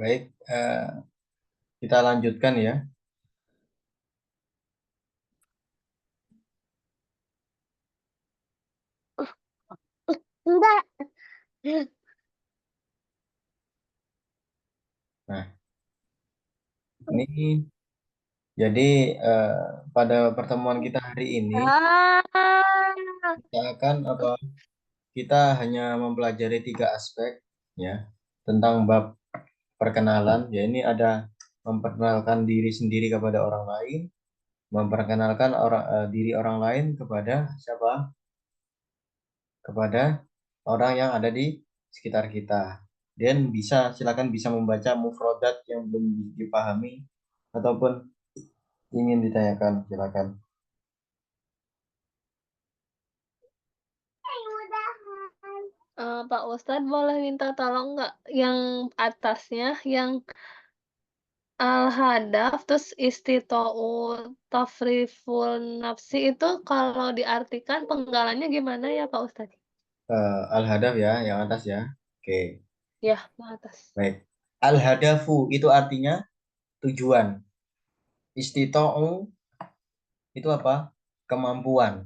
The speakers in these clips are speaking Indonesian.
Baik, kita lanjutkan ya. Enggak. Nah, ini jadi eh, pada pertemuan kita hari ini Ah. kita akan kita hanya mempelajari tiga aspek ya tentang bab perkenalan. Ya ini ada memperkenalkan diri sendiri kepada orang lain, memperkenalkan diri orang lain kepada siapa? Kepada orang yang ada di sekitar kita. Dan silakan bisa membaca mufrodat yang belum dipahami ataupun ingin ditanyakan, silakan. Pak Ustadz boleh minta tolong nggak yang atasnya yang al-hadaf terus istita'u tafriful nafsi itu kalau diartikan penggalannya gimana ya Pak Ustadz? Al-hadaf ya, yang atas ya. Oke, Ya, yang atas. baik. Al-hadafu itu artinya tujuan. Istito'u itu apa? Kemampuan.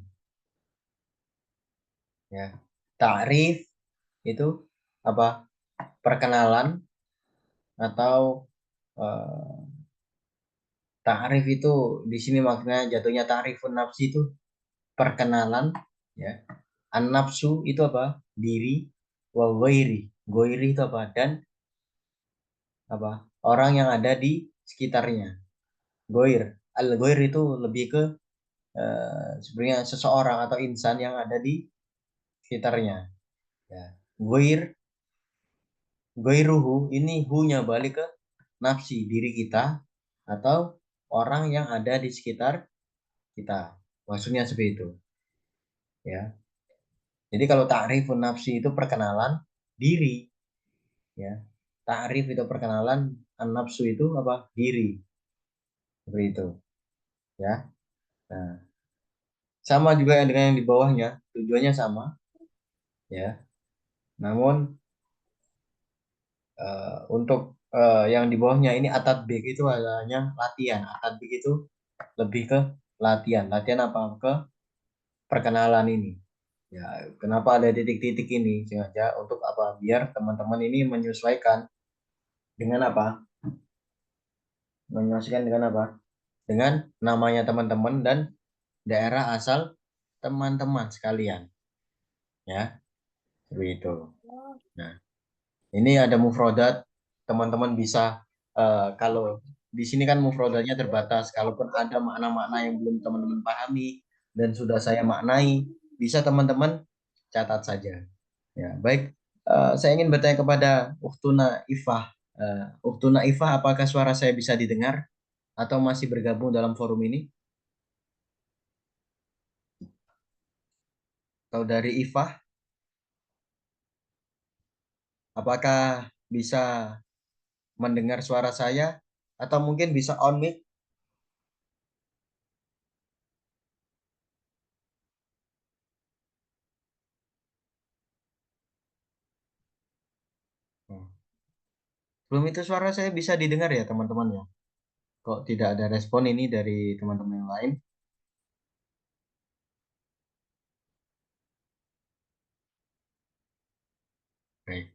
Ya. Ta'rif itu apa? Perkenalan atau eh, ta'rif itu di sini maknanya jatuhnya ta'rifun nafsi itu perkenalan ya. An-nafsu itu apa? Diri. Wa ghairi. Ghairi itu apa? Dan apa? Orang yang ada di sekitarnya. Goir. Al-goir itu lebih ke sebenarnya seseorang atau insan yang ada di sekitarnya. Ya. Goir, goiruhu ini hu-nya balik ke nafsi diri kita atau orang yang ada di sekitar kita. Maksudnya seperti itu. Ya. Jadi kalau ta'rifun nafsi itu perkenalan diri. Ya. Ta'rif itu perkenalan, an-nafsu itu apa? Diri. Seperti itu. Ya. Nah, sama juga dengan yang di bawahnya, tujuannya sama. Ya. Namun untuk yang di bawahnya ini atatbik itu hanya latihan. Atatbik itu lebih ke latihan. Latihan apa? Ke perkenalan ini. Ya, kenapa ada titik-titik ini? Sengaja untuk apa? Biar teman-teman ini menyesuaikan dengan apa? Menyesuaikan dengan apa? Dengan namanya teman-teman dan daerah asal teman-teman sekalian. Ya, seperti itu. Nah, ini ada mufrodat, teman-teman bisa kalau di sini kan mufrodatnya terbatas. Kalaupun ada makna-makna yang belum teman-teman pahami dan sudah saya maknai, bisa teman-teman catat saja. Ya, baik. Saya ingin bertanya kepada Uktuna Ifah. Uktuna Ifah, apakah suara saya bisa didengar atau masih bergabung dalam forum ini? Atau dari Ifah, apakah bisa mendengar suara saya atau mungkin bisa on mic? Hmm. Belum itu suara saya bisa didengar ya teman-teman ya. Kok tidak ada respon ini dari teman-teman yang lain? Baik.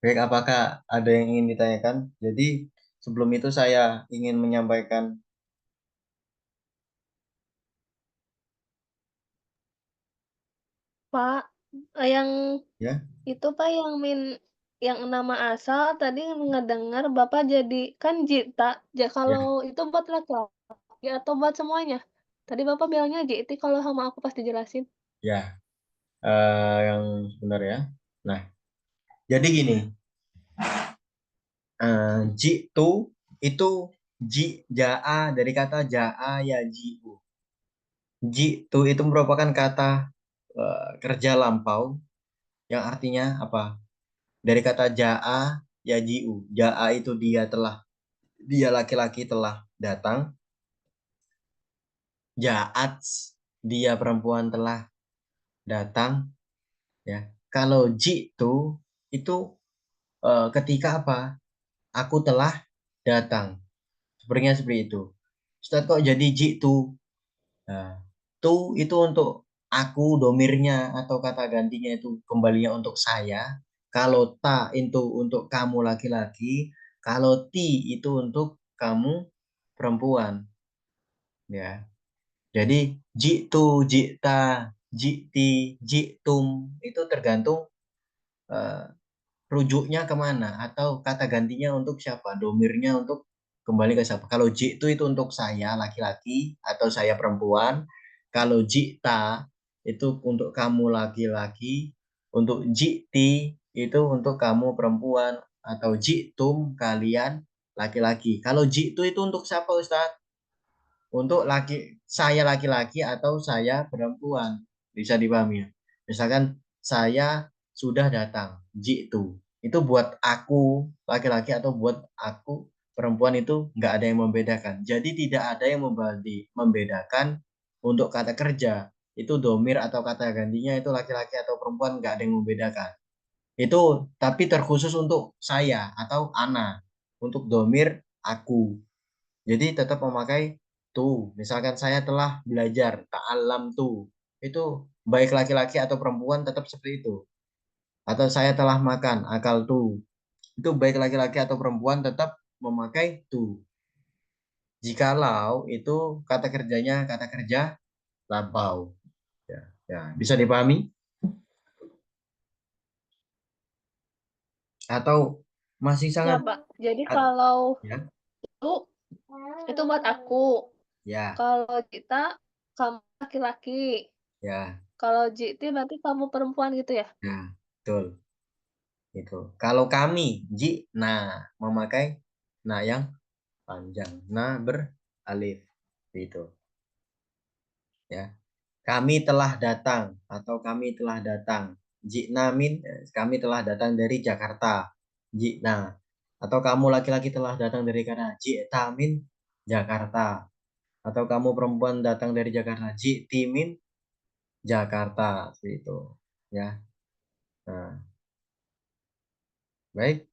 Baik, apakah ada yang ingin ditanyakan? Jadi sebelum itu saya ingin menyampaikan Pak, yang ya, itu Pak yang nama asal tadi ngedengar Bapak jadi kan Jita. ya, Kalau itu buat laki-laki atau buat semuanya? Tadi Bapak bilangnya JT kalau sama aku pas dijelasin. ya, yang sebentar ya. Nah, jadi gini, jitu itu jaa dari kata jaa ya jiu. Jitu itu merupakan kata kerja lampau yang artinya apa? Dari kata jaa ya jiu. Jaa itu dia laki-laki telah datang. Jaat dia perempuan telah datang, ya. Kalau jitu itu ketika apa? Aku telah datang. Sepertinya seperti itu. Ustaz kok jadi jitu? Nah, tu itu untuk aku, domirnya atau kata gantinya itu kembalinya untuk saya. Kalau ta itu untuk kamu laki-laki. Kalau ti itu untuk kamu perempuan. Ya, jadi jitu, jita, jiti, jitum itu tergantung eh, rujuknya kemana atau kata gantinya untuk siapa, domirnya untuk kembali ke siapa. Kalau ji itu untuk saya laki-laki atau saya perempuan. Kalau jita itu untuk kamu laki-laki. Untuk jiti itu untuk kamu perempuan atau jitum kalian laki-laki. Kalau jitu itu untuk siapa, Ustaz? Untuk saya laki-laki atau saya perempuan. Bisa dipahami ya. Misalkan saya sudah datang, jitu. Itu buat aku laki-laki atau buat aku perempuan itu nggak ada yang membedakan. Jadi tidak ada yang membedakan untuk kata kerja. Itu domir atau kata gantinya itu laki-laki atau perempuan nggak ada yang membedakan. Itu tapi terkhusus untuk saya atau ana. Untuk domir aku. Jadi tetap memakai tu. Misalkan saya telah belajar, ta'alam tu. Itu baik laki-laki atau perempuan tetap seperti itu. Atau saya telah makan, akal tu. Itu baik laki-laki atau perempuan tetap memakai tu. Jikalau itu kata kerjanya kata kerja lampau. Ya, ya. Bisa dipahami? Atau masih Ya, sangat Pak. Jadi kalau ya, itu itu buat aku. ya, Kalau kita kamu laki-laki. ya, Kalau Jiti berarti kamu perempuan gitu ya? ya, betul. Itu. Kalau kami, nah memakai nah yang panjang. Nah beralif. Itu. Ya. Kami telah datang atau kami telah datang. Jikna min kami telah datang dari Jakarta. Jikna atau kamu laki-laki telah datang dari mana? Jikta min Jakarta. Atau kamu perempuan datang dari Jakarta. Jikti min Jakarta. Seperti itu. Ya. Nah, baik.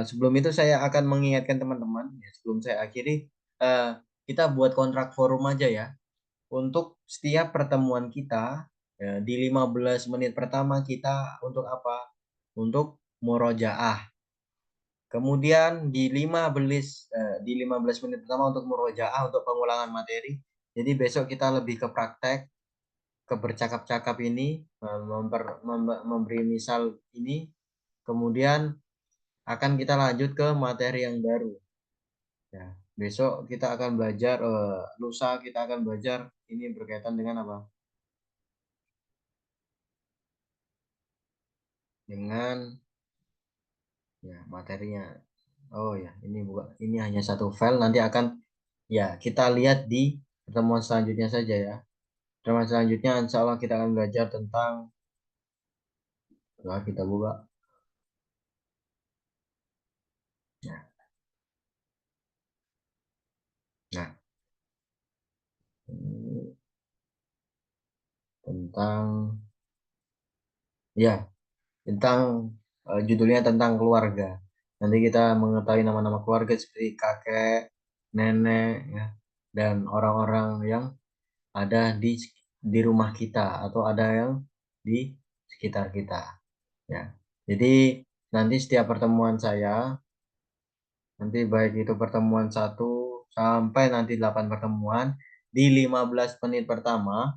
Sebelum itu saya akan mengingatkan teman-teman, ya, sebelum saya akhiri, eh, kita buat kontrak forum aja ya. Untuk setiap pertemuan kita, ya, di 15 menit pertama kita untuk apa? Untuk murojaah. Kemudian di 15 menit pertama untuk murojaah untuk pengulangan materi. Jadi besok kita lebih ke praktek, ke bercakap-cakap ini, memberi misal ini. Kemudian akan kita lanjut ke materi yang baru. Ya, besok kita akan belajar, lusa kita akan belajar ini berkaitan dengan apa? Dengan ya materinya. Oh ya, ini bukan ini hanya satu file nanti akan ya kita lihat di pertemuan selanjutnya saja ya. Pertemuan selanjutnya insya Allah kita akan belajar tentang kita buka. Ya, nah ini tentang ya tentang judulnya tentang keluarga. Nanti kita mengetahui nama-nama keluarga seperti kakek, nenek, ya, dan orang-orang yang ada di rumah kita atau ada yang di sekitar kita. Ya, jadi nanti setiap pertemuan saya, nanti baik itu pertemuan 1 sampai nanti 8 pertemuan, di 15 menit pertama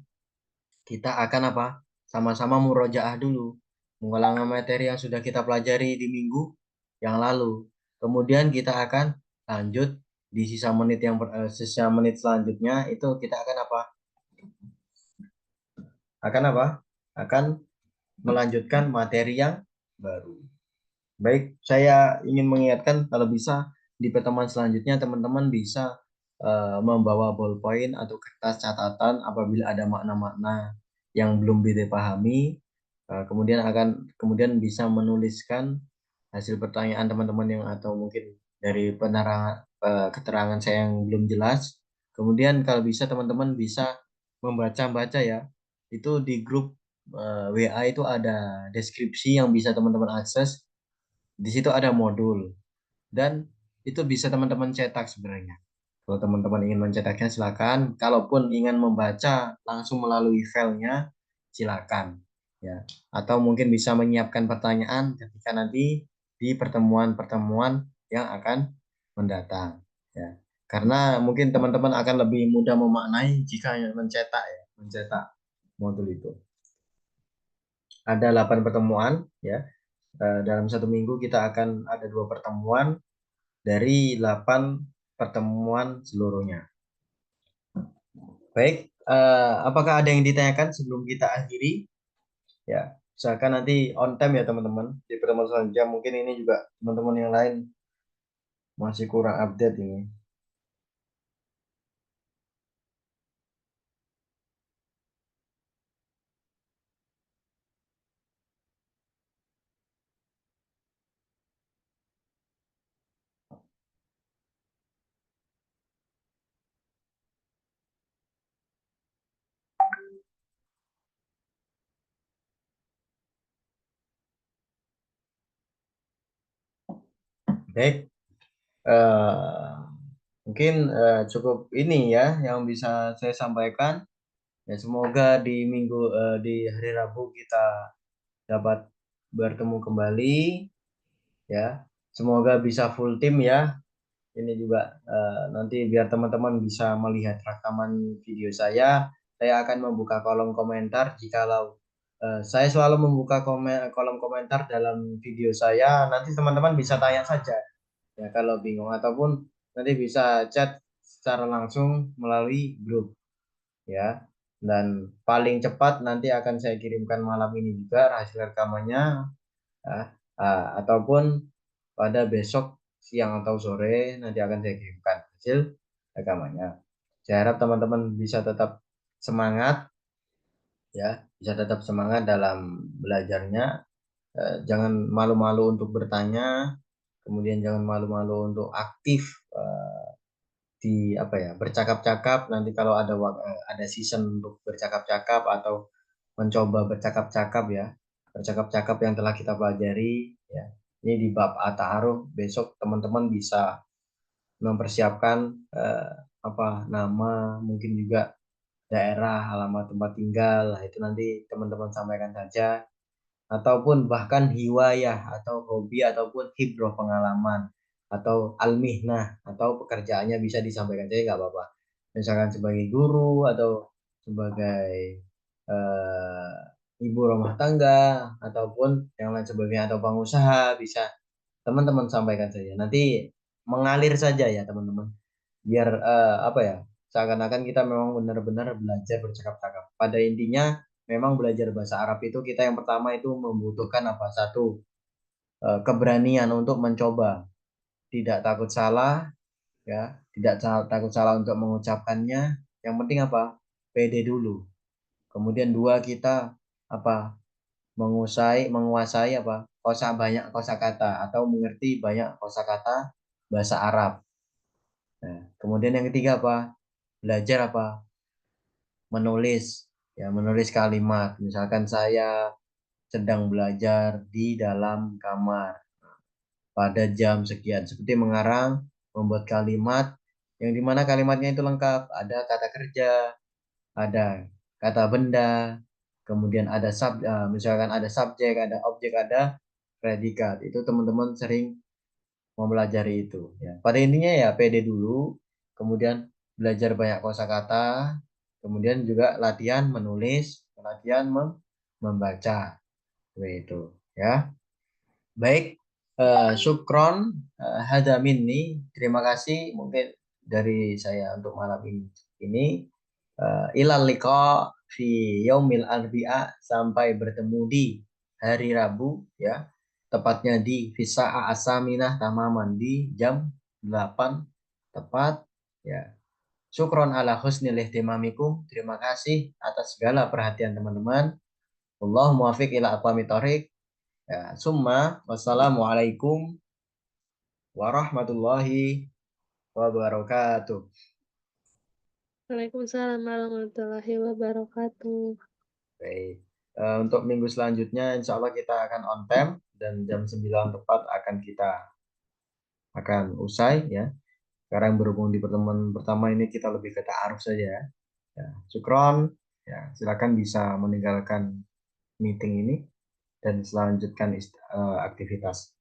kita akan apa? Sama-sama murojaah dulu, mengulang materi yang sudah kita pelajari di minggu yang lalu. Kemudian kita akan lanjut di sisa menit selanjutnya itu kita akan apa? Akan apa? Akan melanjutkan materi yang baru. Baik, saya ingin mengingatkan kalau bisa di pertemuan selanjutnya teman-teman bisa membawa ballpoint atau kertas catatan apabila ada makna-makna yang belum dipahami. Kemudian bisa menuliskan hasil pertanyaan teman-teman yang atau mungkin dari keterangan saya yang belum jelas. Kemudian kalau bisa teman-teman bisa membaca-baca ya. Itu di grup WA itu ada deskripsi yang bisa teman-teman akses. Di situ ada modul dan itu bisa teman-teman cetak sebenarnya. Kalau teman-teman ingin mencetaknya silakan. Kalaupun ingin membaca langsung melalui filenya silakan ya. Atau mungkin bisa menyiapkan pertanyaan ketika nanti di pertemuan-pertemuan yang akan mendatang ya. Karena mungkin teman-teman akan lebih mudah memaknai jika mencetak ya, mencetak modul itu. Ada 8 pertemuan ya. Dalam satu minggu kita akan ada 2 pertemuan dari 8 pertemuan seluruhnya. Baik, apakah ada yang ditanyakan sebelum kita akhiri? Ya, misalkan nanti on time ya teman-teman di pertemuan selanjutnya. Mungkin ini juga teman-teman yang lain masih kurang update ini. Baik, eh, mungkin cukup ini ya yang bisa saya sampaikan. Ya, semoga di di hari Rabu kita dapat bertemu kembali ya. Semoga bisa full tim ya. Ini juga nanti biar teman-teman bisa melihat rekaman video saya akan membuka kolom komentar jikalau saya selalu membuka kolom komentar dalam video saya. Nanti teman-teman bisa tanya saja ya kalau bingung ataupun nanti bisa chat secara langsung melalui grup ya. Dan paling cepat nanti akan saya kirimkan malam ini juga hasil rekamannya ya. Ataupun pada besok siang atau sore nanti akan saya kirimkan hasil rekamannya. Saya harap teman-teman bisa tetap semangat ya, bisa tetap semangat dalam belajarnya. Jangan malu-malu untuk bertanya, kemudian jangan malu-malu untuk aktif di apa ya, bercakap-cakap. Nanti kalau ada season untuk bercakap-cakap atau mencoba bercakap-cakap ya, bercakap-cakap yang telah kita pelajari ya. Ini di bab at-ta'aruf besok teman-teman bisa mempersiapkan eh, apa nama, mungkin juga daerah, alamat tempat tinggal. Nah, itu nanti teman-teman sampaikan saja ataupun bahkan hiwayah atau hobi ataupun hibroh pengalaman atau almihnah atau pekerjaannya bisa disampaikan saja nggak apa-apa. Misalkan sebagai guru atau sebagai eh, ibu rumah tangga ataupun yang lain sebagainya atau pengusaha bisa teman-teman sampaikan saja. Nanti mengalir saja ya teman-teman. Biar apa ya? Seakan-akan kita memang benar-benar belajar bercakap-cakap. Pada intinya memang belajar bahasa Arab itu kita yang pertama itu membutuhkan apa? Satu, keberanian untuk mencoba. Tidak takut salah ya, tidak takut salah untuk mengucapkannya. Yang penting apa? Pede dulu. Kemudian dua, kita apa? Menguasai apa? Banyak kosakata atau mengerti banyak kosakata bahasa Arab. Nah, kemudian yang ketiga apa? Belajar apa? Menulis. Ya, menulis kalimat. Misalkan saya sedang belajar di dalam kamar pada jam sekian. Seperti mengarang, membuat kalimat yang dimana kalimatnya itu lengkap. Ada kata kerja, ada kata benda, kemudian ada misalkan ada subjek, ada objek, ada predikat. Itu teman-teman sering mempelajari itu. Ya. Pada intinya ya pede dulu, kemudian belajar banyak kosakata, kemudian juga latihan menulis, latihan membaca. Itu ya. Baik, syukron hada minni. Terima kasih mungkin dari saya untuk malam ini. Ini ilal liqa fi yaumil arbi'a, sampai bertemu di hari Rabu ya. Tepatnya di Fisa'a Asaminah tamaman di jam 8 tepat ya. Syukron ala husnil ihtimamikum. Terima kasih atas segala perhatian teman-teman. Wallahu muwaffiq ila aqwamit thoriq. Ya, summa wassalamualaikum warahmatullahi wabarakatuh. Waalaikumsalam warahmatullahi wabarakatuh. Baik. Untuk minggu selanjutnya insya Allah kita akan on time dan jam 9 tepat akan usai ya. Sekarang berhubung di pertemuan pertama ini kita lebih ke ta'aruf saja ya. Ya, syukron. Ya, silakan bisa meninggalkan meeting ini dan selanjutkan aktivitas.